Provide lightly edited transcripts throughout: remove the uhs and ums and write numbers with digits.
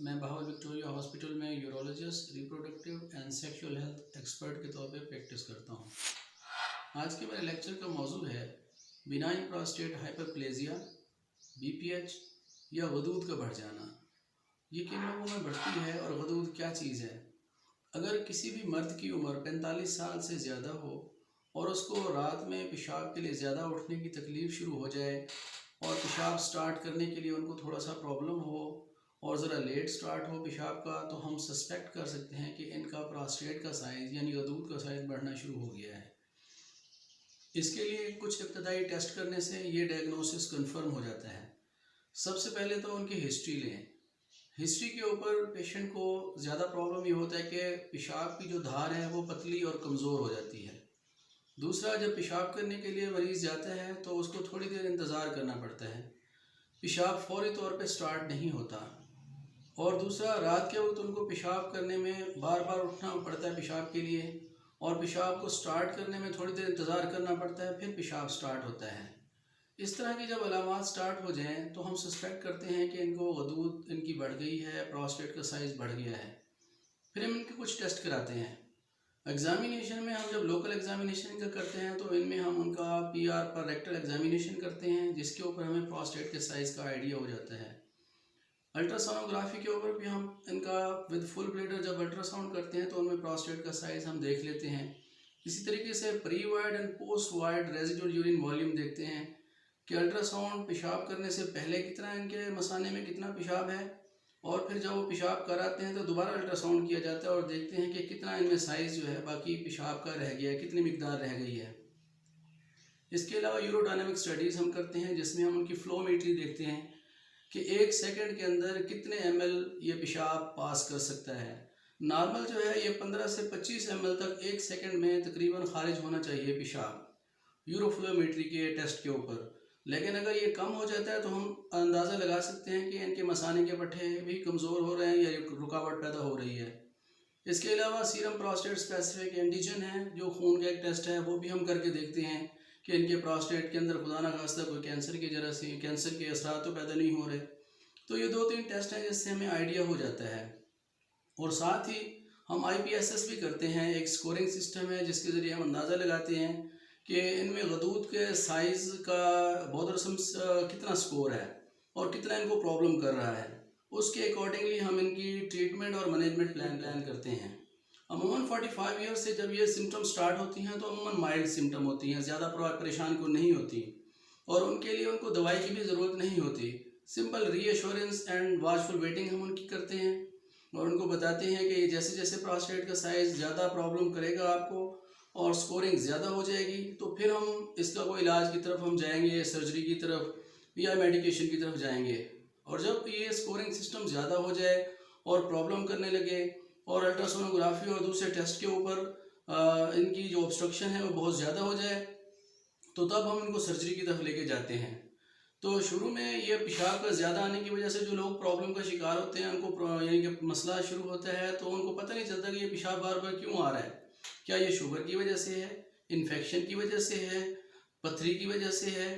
मैं Bahawal Victoria hospital में urologist, reproductive and sexual health expert के तौर पे प्रैक्टिस करता हूँ। आज के मेरे लेक्चर का मौजू है बिनाइन प्रोस्टेट हाइपरप्लेजिया, बीपीएच या गदूद का बढ़ जाना। ये किन लोगों में बढ़ती है और गदूद क्या चीज़ है? अगर किसी भी मर्द की उम्र 45 साल से ज़्यादा हो और उसको रात में पेशाब के लिए ज़्यादा उठने की तकलीफ़ शुरू हो जाए और पेशाब स्टार्ट करने के लिए उनको थोड़ा सा प्रॉब्लम हो और ज़रा लेट स्टार्ट हो पेशाब का, तो हम सस्पेक्ट कर सकते हैं कि इनका प्रोस्टेट का साइज़ यानी गदूद का साइज़ बढ़ना शुरू हो गया है। इसके लिए कुछ इब्तदाई टेस्ट करने से ये डायग्नोसिस कंफर्म हो जाता है। सबसे पहले तो उनकी हिस्ट्री लें। हिस्ट्री के ऊपर पेशेंट को ज़्यादा प्रॉब्लम ये होता है कि पेशाब की जो धार है वो पतली और कमज़ोर हो जाती है। दूसरा, जब पेशाब करने के लिए मरीज़ जाता है तो उसको थोड़ी देर इंतज़ार करना पड़ता है, पेशाब फौरी तौर पे स्टार्ट नहीं होता। और दूसरा, रात के वक्त उनको पेशाब करने में बार बार उठना पड़ता है पेशाब के लिए, और पेशाब को स्टार्ट करने में थोड़ी देर इंतज़ार करना पड़ता है, फिर पेशाब स्टार्ट होता है। इस तरह की जब अलामात स्टार्ट हो जाएं तो हम सस्पेक्ट करते हैं कि इनको गदूद इनकी बढ़ गई है, प्रोस्टेट का साइज़ बढ़ गया है। फिर हम इनके कुछ टेस्ट कराते हैं। एग्जामिनेशन में हम जब लोकल एग्जामिनेशन का करते हैं तो इनमें हम उनका PR पर रेक्टल एग्जामिनेशन करते हैं, जिसके ऊपर हमें प्रोस्टेट के साइज़ का आइडिया हो जाता है। अल्ट्रासोनोग्राफी के ऊपर भी हम इनका विद फुल ब्लैडर जब अल्ट्रासाउंड करते हैं तो उनमें प्रोस्टेट का साइज़ हम देख लेते हैं। इसी तरीके से pre wide and post wide residual urine volume देखते हैं कि अल्ट्रासाउंड पेशाब करने से पहले कितना इनके मसाने में कितना पेशाब है, और फिर जब वो पेशाब कराते हैं तो दोबारा अल्ट्रासाउंड किया जाता है और देखते हैं कि कितना इनमें साइज़ जो है बाकी पेशाब का रह गया है, कितनी मिकदार रह गई है। इसके अलावा यूरोडायनेमिक स्टडीज़ हम करते हैं, जिसमें हम उनकी फ्लोमेट्री देखते हैं कि 1 सेकंड के अंदर कितने ml ये पेशाब पास कर सकता है। नॉर्मल जो है ये 15 से 25 ml तक 1 सेकंड में तकरीबन खारिज होना चाहिए पेशाब यूरोफ्लोमेट्री के टेस्ट के ऊपर। लेकिन अगर ये कम हो जाता है तो हम अंदाज़ा लगा सकते हैं कि इनके मसाने के पट्टे भी कमज़ोर हो रहे हैं या रुकावट पैदा हो रही है। इसके अलावा सीरम प्रोस्टेट स्पेसिफिक एंटीजन है, जो खून का एक टेस्ट है, वो भी हम करके देखते हैं कि इनके प्रोस्टेट के अंदर खुदा ना खास्ता कोई कैंसर के असरात तो पैदा नहीं हो रहे। तो ये 2-3 टेस्ट हैं जिससे हमें आइडिया हो जाता है। और साथ ही हम IPSS भी करते हैं, एक स्कोरिंग सिस्टम है जिसके ज़रिए हम अंदाज़ा लगाते हैं कि इनमें गदूद के साइज़ का बहुत रस्म कितना स्कोर है और कितना इनको प्रॉब्लम कर रहा है। उसके अकॉर्डिंगली हम इनकी ट्रीटमेंट और मैनेजमेंट प्लान करते हैं। अमूमन 45 ईयर से जब ये सिम्टम स्टार्ट होती हैं तो अमूमन माइल्ड सिम्टम होती हैं, ज़्यादा परेशान को नहीं होती, और उनके लिए उनको दवाई की भी ज़रूरत नहीं होती। Simple reassurance and watchful waiting हम उनकी करते हैं और उनको बताते हैं कि जैसे जैसे प्रोस्टेट का साइज़ ज़्यादा प्रॉब्लम करेगा आपको और स्कोरिंग ज़्यादा हो जाएगी तो फिर हम इसका कोई इलाज की तरफ हम जाएंगे, सर्जरी की तरफ या मेडिकेशन की तरफ जाएंगे। और जब ये स्कोरिंग सिस्टम ज़्यादा हो जाए और प्रॉब्लम करने लगे और अल्ट्रासोनोग्राफी और दूसरे टेस्ट के ऊपर इनकी जो ऑब्स्ट्रक्शन है वो बहुत ज़्यादा हो जाए तो तब हम इनको सर्जरी की तरफ लेके जाते हैं। तो शुरू में ये पेशाब का ज़्यादा आने की वजह से जो लोग प्रॉब्लम का शिकार होते हैं, उनको यानी कि मसला शुरू होता है तो उनको पता नहीं चलता कि ये पेशाब बार बार क्यों आ रहा है। क्या ये शुगर की वजह से है, इन्फेक्शन की वजह से है, पथरी की वजह से है,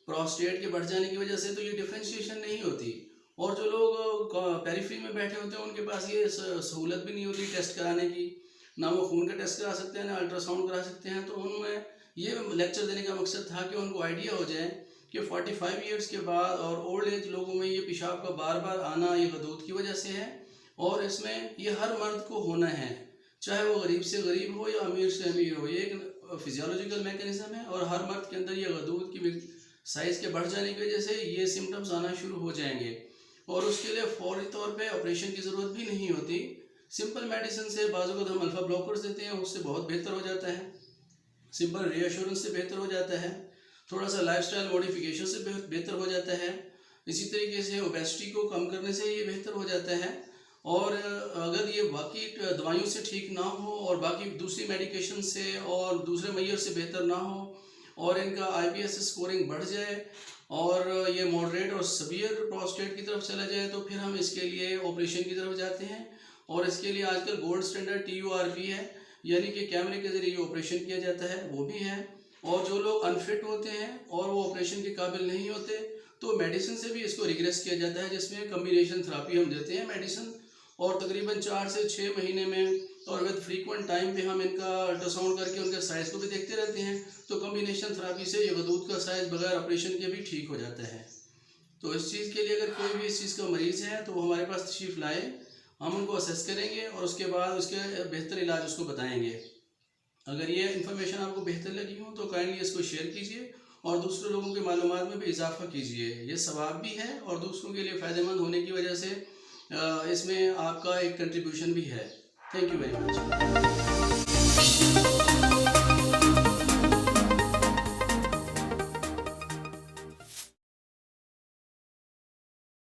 प्रोस्टेट के बढ़ जाने की वजह से? तो ये डिफ्रेंशिएशन नहीं होती। और जो लोग पेरिफेरी में बैठे होते हैं उनके पास ये सहूलत भी नहीं होती टेस्ट कराने की, ना वो खून का टेस्ट करा सकते हैं ना अल्ट्रासाउंड करा सकते हैं। तो उनमें ये लेक्चर देने का मकसद था कि उनको आइडिया हो जाए कि 45 ईयर्स के बाद और ओल्ड एज लोगों में ये पेशाब का बार बार आना ये गदूद की वजह से है, और इसमें ये हर मर्द को होना है, चाहे वो गरीब से गरीब हो या अमीर से अमीर हो। ये एक फिजियोलॉजिकल मैकेनिज्म है और हर मर्द के अंदर ये गदूद की साइज़ के बढ़ जाने की वजह से ये सिम्टम्स आना शुरू हो जाएंगे, और उसके लिए फौरी तौर पे ऑपरेशन की ज़रूरत भी नहीं होती। सिंपल मेडिसिन से बाज़ वक़्त हम अल्फ़ा ब्लॉकर्स देते हैं, उससे बहुत बेहतर हो जाता है। सिंपल रीअश्योरेंस से बेहतर हो जाता है, थोड़ा सा लाइफस्टाइल मॉडिफिकेशन से बेहतर हो जाता है। इसी तरीके से ओबेसिटी को कम करने से ये बेहतर हो जाता है। और अगर ये बाकी दवाइयों से ठीक ना हो और बाकी दूसरी मेडिकेशन से और दूसरे मैयर से बेहतर ना हो और इनका IPSS स्कोरिंग बढ़ जाए और ये मॉडरेट और सवियर प्रोस्टेट की तरफ चला जाए तो फिर हम इसके लिए ऑपरेशन की तरफ जाते हैं। और इसके लिए आजकल गोल्ड स्टैंडर्ड TURP है, यानी कि कैमरे के ज़रिए ऑपरेशन किया जाता है, वो भी है। और जो लोग अनफिट होते हैं और वो ऑपरेशन के काबिल नहीं होते तो मेडिसिन से भी इसको रिग्रेस किया जाता है, जिसमें कम्बिनेशन थेरेपी हम देते हैं मेडिसिन, और तकरीबन 4 से 6 महीने में और विद फ्रीक्वेंट टाइम पे हम इनका अल्ट्रासाउंड करके उनके साइज़ को भी देखते रहते हैं। तो कम्बिनेशन थेरेपी से ये गदूद का साइज़ बगैर ऑपरेशन के भी ठीक हो जाता है। तो इस चीज़ के लिए अगर कोई भी इस चीज़ का मरीज़ है तो वो हमारे पास तशरीफ़ लाए, हम उनको असेस करेंगे और उसके बाद उसके बेहतर इलाज उसको बताएंगे। अगर ये इन्फॉर्मेशन आपको बेहतर लगी हो तो काइंडली इसको शेयर कीजिए और दूसरे लोगों के मालूमात में भी इजाफा कीजिए। ये सवाब भी है और दूसरों के लिए फ़ायदेमंद होने की वजह से इसमें आपका एक कंट्रीब्यूशन भी है। Thank you very much.